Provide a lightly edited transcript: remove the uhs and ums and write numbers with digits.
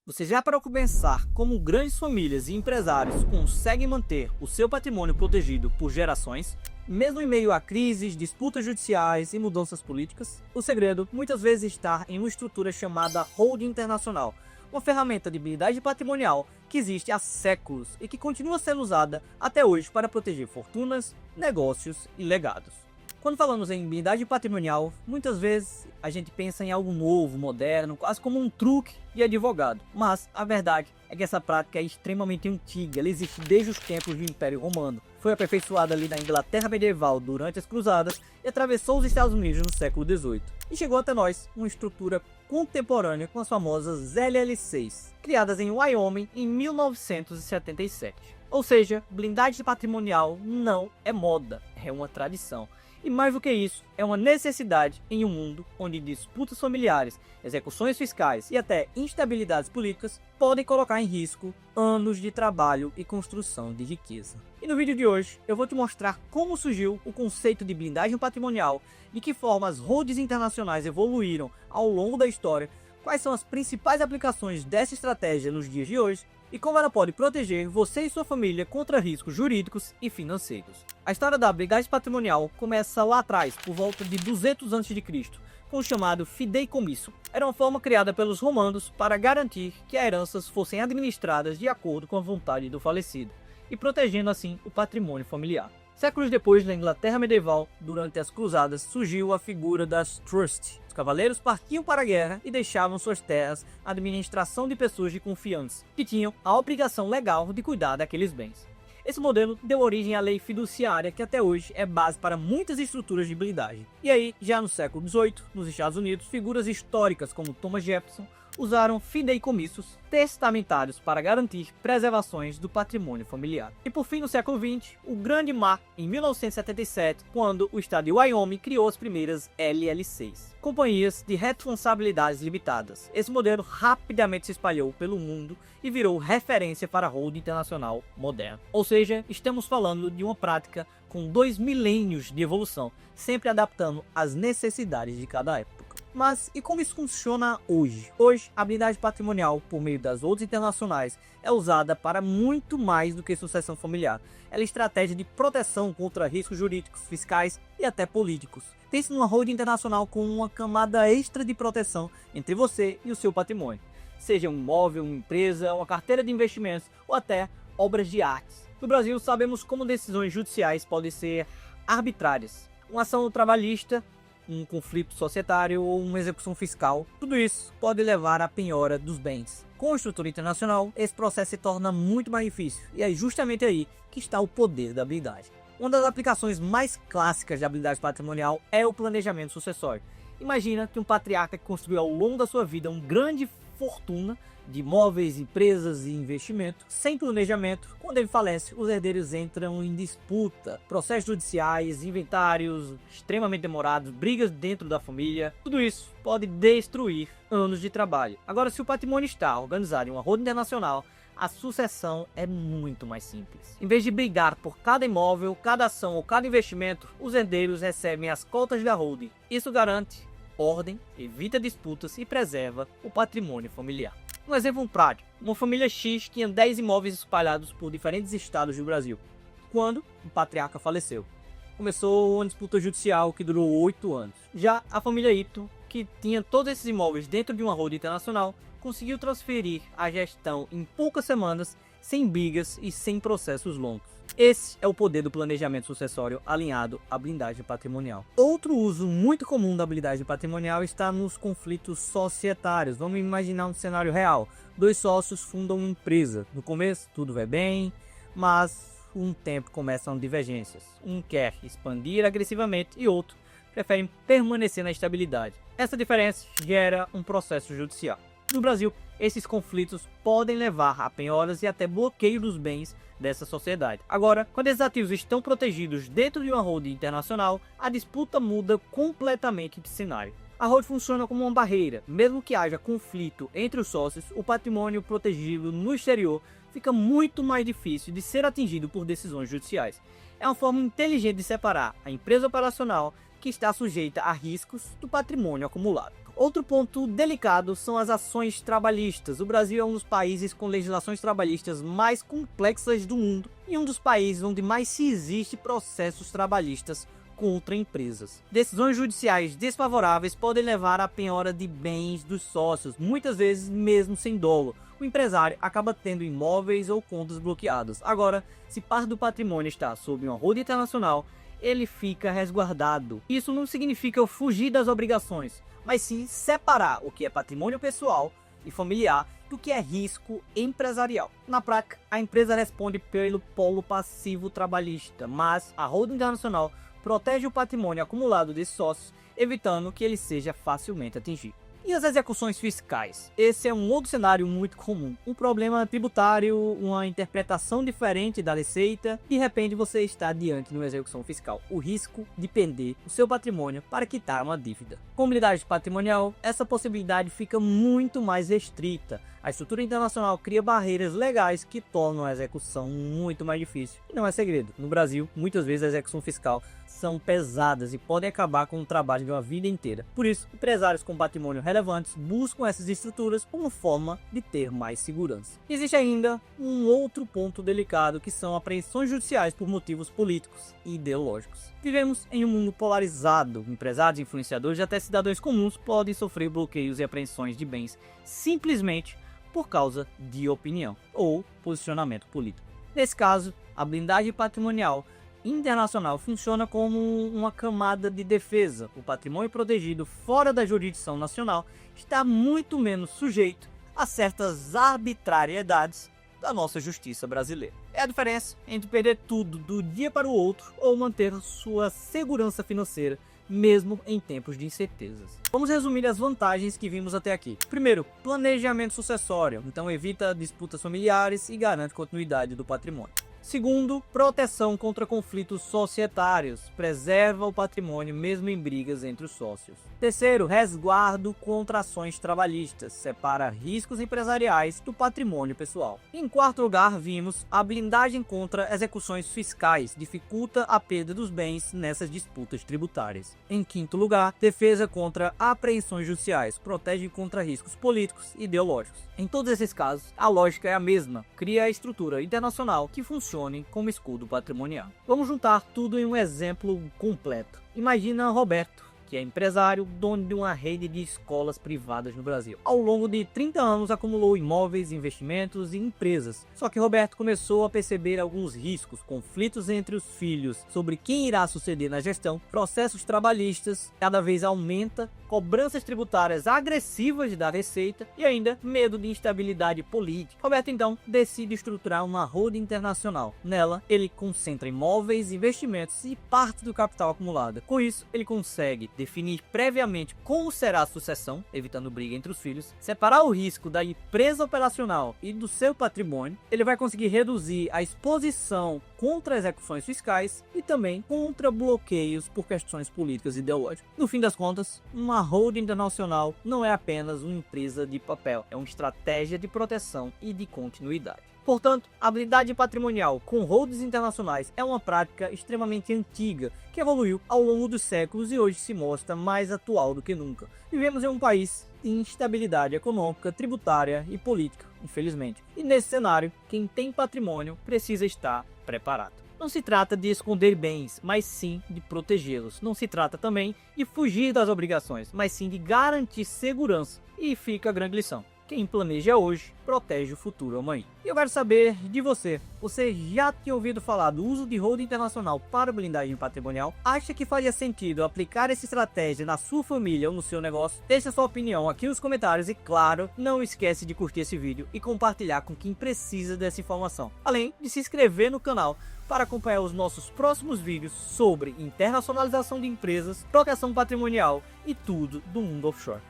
Você já parou para pensar como grandes famílias e empresários conseguem manter o seu patrimônio protegido por gerações? Mesmo em meio a crises, disputas judiciais e mudanças políticas? O segredo muitas vezes está em uma estrutura chamada holding internacional, uma ferramenta de blindagem patrimonial que existe há séculos e que continua sendo usada até hoje para proteger fortunas, negócios e legados. Quando falamos em blindagem patrimonial, muitas vezes a gente pensa em algo novo, moderno, quase como um truque de advogado. Mas a verdade é que essa prática é extremamente antiga, ela existe desde os tempos do Império Romano. Foi aperfeiçoada ali na Inglaterra medieval durante as Cruzadas e atravessou os Estados Unidos no século XVIII. E chegou até nós uma estrutura contemporânea com as famosas LL6, criadas em Wyoming em 1977. Ou seja, blindagem patrimonial não é moda, é uma tradição. E mais do que isso, é uma necessidade em um mundo onde disputas familiares, execuções fiscais e até instabilidades políticas podem colocar em risco anos de trabalho e construção de riqueza. E no vídeo de hoje eu vou te mostrar como surgiu o conceito de blindagem patrimonial, de que forma as holdings internacionais evoluíram ao longo da história, quais são as principais aplicações dessa estratégia nos dias de hoje e como ela pode proteger você e sua família contra riscos jurídicos e financeiros. A história da blindagem patrimonial começa lá atrás, por volta de 200 a.C., com o chamado fideicomisso. Era uma forma criada pelos romanos para garantir que as heranças fossem administradas de acordo com a vontade do falecido, e protegendo assim o patrimônio familiar. Séculos depois, na Inglaterra medieval, durante as Cruzadas, surgiu a figura das trusts. Os cavaleiros partiam para a guerra e deixavam suas terras à administração de pessoas de confiança, que tinham a obrigação legal de cuidar daqueles bens. Esse modelo deu origem à lei fiduciária, que até hoje é base para muitas estruturas de blindagem. E aí, já no século XVIII, nos Estados Unidos, figuras históricas como Thomas Jefferson usaram fideicomissos testamentários para garantir preservações do patrimônio familiar. E por fim, no século XX, o grande marco em 1977, quando o estado de Wyoming criou as primeiras LL6, companhias de responsabilidades limitadas. Esse modelo rapidamente se espalhou pelo mundo e virou referência para a holding internacional moderna. Ou seja, estamos falando de uma prática com 2 milênios de evolução, sempre adaptando às necessidades de cada época. Mas e como isso funciona hoje? Hoje, a blindagem patrimonial, por meio das holdings internacionais, é usada para muito mais do que sucessão familiar. Ela é estratégia de proteção contra riscos jurídicos, fiscais e até políticos. Pense numa holding internacional com uma camada extra de proteção entre você e o seu patrimônio. Seja um imóvel, uma empresa, uma carteira de investimentos ou até obras de artes. No Brasil, sabemos como decisões judiciais podem ser arbitrárias. Uma ação trabalhista, um conflito societário ou uma execução fiscal, tudo isso pode levar à penhora dos bens. Com a estrutura internacional, esse processo se torna muito mais difícil, e é justamente aí que está o poder da blindagem. Uma das aplicações mais clássicas da blindagem patrimonial é o planejamento sucessório. Imagina que um patriarca que construiu ao longo da sua vida uma grande fortuna de imóveis, empresas e investimento, sem planejamento. Quando ele falece, os herdeiros entram em disputa, processos judiciais, inventários extremamente demorados, brigas dentro da família. Tudo isso pode destruir anos de trabalho. Agora, se o patrimônio está organizado em uma holding internacional, a sucessão é muito mais simples. Em vez de brigar por cada imóvel, cada ação ou cada investimento, os herdeiros recebem as cotas da holding. Isso garante ordem, evita disputas e preserva o patrimônio familiar. Um exemplo prático: uma família X tinha 10 imóveis espalhados por diferentes estados do Brasil. Quando o patriarca faleceu, começou uma disputa judicial que durou 8 anos. Já a família Y, que tinha todos esses imóveis dentro de uma holding internacional, conseguiu transferir a gestão em poucas semanas, sem brigas e sem processos longos. Esse é o poder do planejamento sucessório alinhado à blindagem patrimonial. Outro uso muito comum da blindagem patrimonial está nos conflitos societários. Vamos imaginar um cenário real. 2 sócios fundam uma empresa. No começo tudo vai bem, mas com o tempo começam divergências. Um quer expandir agressivamente e outro prefere permanecer na estabilidade. Essa diferença gera um processo judicial. No Brasil, esses conflitos podem levar a penhoras e até bloqueio dos bens dessa sociedade. Agora, quando esses ativos estão protegidos dentro de uma holding internacional, a disputa muda completamente de cenário. A holding funciona como uma barreira. Mesmo que haja conflito entre os sócios, o patrimônio protegido no exterior fica muito mais difícil de ser atingido por decisões judiciais. É uma forma inteligente de separar a empresa operacional, que está sujeita a riscos, do patrimônio acumulado. Outro ponto delicado são as ações trabalhistas. O Brasil é um dos países com legislações trabalhistas mais complexas do mundo e um dos países onde mais se existe processos trabalhistas contra empresas. Decisões judiciais desfavoráveis podem levar à penhora de bens dos sócios, muitas vezes mesmo sem dolo. O empresário acaba tendo imóveis ou contas bloqueadas. Agora, se parte do patrimônio está sob uma holding internacional, ele fica resguardado. Isso não significa fugir das obrigações, mas sim separar o que é patrimônio pessoal e familiar do que é risco empresarial. Na prática, a empresa responde pelo polo passivo trabalhista, mas a holding internacional protege o patrimônio acumulado desses sócios, evitando que ele seja facilmente atingido. E as execuções fiscais? Esse é um outro cenário muito comum. Um problema tributário, uma interpretação diferente da receita, de repente você está diante de uma execução fiscal. O risco de perder o seu patrimônio para quitar uma dívida. Com blindagem patrimonial, essa possibilidade fica muito mais restrita. A estrutura internacional cria barreiras legais que tornam a execução muito mais difícil. E não é segredo, no Brasil, muitas vezes a execução fiscal são pesadas e podem acabar com o trabalho de uma vida inteira. Por isso, empresários com patrimônio relevantes buscam essas estruturas como forma de ter mais segurança. Existe ainda um outro ponto delicado, que são apreensões judiciais por motivos políticos e ideológicos. Vivemos em um mundo polarizado. Empresários, influenciadores e até cidadãos comuns podem sofrer bloqueios e apreensões de bens simplesmente por causa de opinião ou posicionamento político. Nesse caso, a blindagem patrimonial internacional funciona como uma camada de defesa. O patrimônio protegido fora da jurisdição nacional está muito menos sujeito a certas arbitrariedades da nossa justiça brasileira. É a diferença entre perder tudo do dia para o outro ou manter sua segurança financeira mesmo em tempos de incertezas. Vamos resumir as vantagens que vimos até aqui. Primeiro, planejamento sucessório, então evita disputas familiares e garante continuidade do patrimônio. Segundo, proteção contra conflitos societários, preserva o patrimônio mesmo em brigas entre os sócios. Terceiro, resguardo contra ações trabalhistas, separa riscos empresariais do patrimônio pessoal. Em quarto lugar, vimos a blindagem contra execuções fiscais, dificulta a perda dos bens nessas disputas tributárias. Em quinto lugar, defesa contra apreensões judiciais, protege contra riscos políticos e ideológicos. Em todos esses casos, a lógica é a mesma, cria a estrutura internacional que funcione como escudo patrimonial. Vamos juntar tudo em um exemplo completo. Imagina Roberto, que é empresário, dono de uma rede de escolas privadas no Brasil. Ao longo de 30 anos acumulou imóveis, investimentos e empresas. Só que Roberto começou a perceber alguns riscos, conflitos entre os filhos sobre quem irá suceder na gestão, processos trabalhistas cada vez aumenta, cobranças tributárias agressivas da Receita e ainda medo de instabilidade política. Roberto então decide estruturar uma holding internacional. Nela, ele concentra imóveis, investimentos e parte do capital acumulado. Com isso, ele consegue definir previamente como será a sucessão, evitando briga entre os filhos, separar o risco da empresa operacional e do seu patrimônio. Ele vai conseguir reduzir a exposição contra execuções fiscais e também contra bloqueios por questões políticas e ideológicas. No fim das contas, uma holding internacional não é apenas uma empresa de papel, é uma estratégia de proteção e de continuidade. Portanto, a blindagem patrimonial com holdings internacionais é uma prática extremamente antiga, que evoluiu ao longo dos séculos e hoje se mostra mais atual do que nunca. Vivemos em um país de instabilidade econômica, tributária e política, infelizmente. E nesse cenário, quem tem patrimônio precisa estar preparado. Não se trata de esconder bens, mas sim de protegê-los. Não se trata também de fugir das obrigações, mas sim de garantir segurança. E fica a grande lição: quem planeja hoje, protege o futuro amanhã. E eu quero saber de você. Você já tinha ouvido falar do uso de holding internacional para blindagem patrimonial? Acha que faria sentido aplicar essa estratégia na sua família ou no seu negócio? Deixe a sua opinião aqui nos comentários e, claro, não esquece de curtir esse vídeo e compartilhar com quem precisa dessa informação. Além de se inscrever no canal para acompanhar os nossos próximos vídeos sobre internacionalização de empresas, proteção patrimonial e tudo do mundo offshore.